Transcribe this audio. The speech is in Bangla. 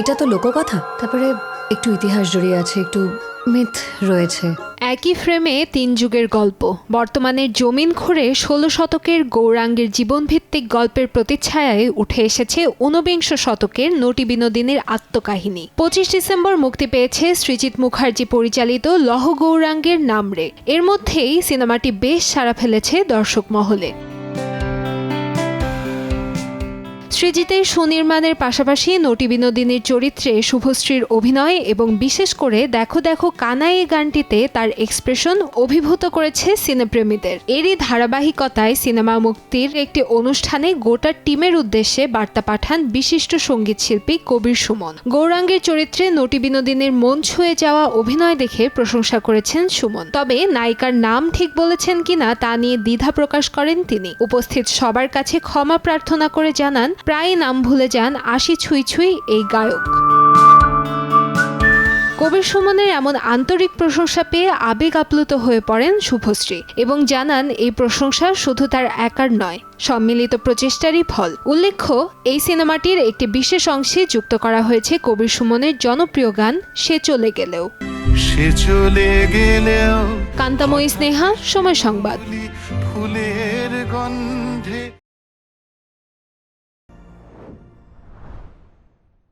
এটা তো লোককথা, তারপরে একটু ইতিহাস জড়িয়ে আছে, একটু মিথ রয়েছে। একই ফ্রেমে 3 যুগের গল্প। বর্তমানের জমিন খুঁড়ে 16 শতকের গৌরাঙ্গের জীবনভিত্তিক গল্পের প্রতিচ্ছায়ায় উঠে এসেছে 19বিংশ শতকের নটি বিনোদিনীর আত্মকাহিনী। 25 ডিসেম্বর মুক্তি পেয়েছে সৃজিত মুখার্জি পরিচালিত লহ গৌরাঙ্গের নামরে। এর মধ্যেই সিনেমাটি বেশ সাড়া ফেলেছে দর্শক মহলে। সৃজিতের সুনির্মাণের পাশাপাশি নটি বিনোদিনীর চরিত্রে শুভশ্রীর অভিনয় এবং বিশেষ করে দেখো দেখো কানাই গানটিতে তার এক্সপ্রেশন অভিভূত করেছে সিনেপ্রেমীদের। এরই ধারাবাহিকতায় সিনেমা মুক্তির একটি অনুষ্ঠানে গোটা টিমের উদ্দেশ্যে বার্তা পাঠান বিশিষ্ট সঙ্গীত শিল্পী কবির সুমন। গৌরাঙ্গের চরিত্রে নটি বিনোদিনীর মন ছুঁয়ে যাওয়া অভিনয় দেখে প্রশংসা করেছেন সুমন। তবে নায়িকার নাম ঠিক বলেছেন কিনা তা নিয়ে দ্বিধা প্রকাশ করেন তিনি। উপস্থিত সবার কাছে ক্ষমা প্রার্থনা করে জানান, প্রায় নাম ভুলে যান আশি ছুঁই ছুঁই এই গায়ক। কবির সুমনের এমন আন্তরিক প্রশংসা পেয়ে আবেগ আপ্লুত হয়ে পড়েন শুভশ্রী এবং জানান এই প্রশংসা শুধু তার একার নয়, সম্মিলিত প্রচেষ্টারই ফল। উল্লেখ্য, এই সিনেমাটির একটি বিশেষ অংশে যুক্ত করা হয়েছে কবির সুমনের জনপ্রিয় গান সে চলে গেলেও। কান্তাময়ী স্নেহা, সময় সংবাদ।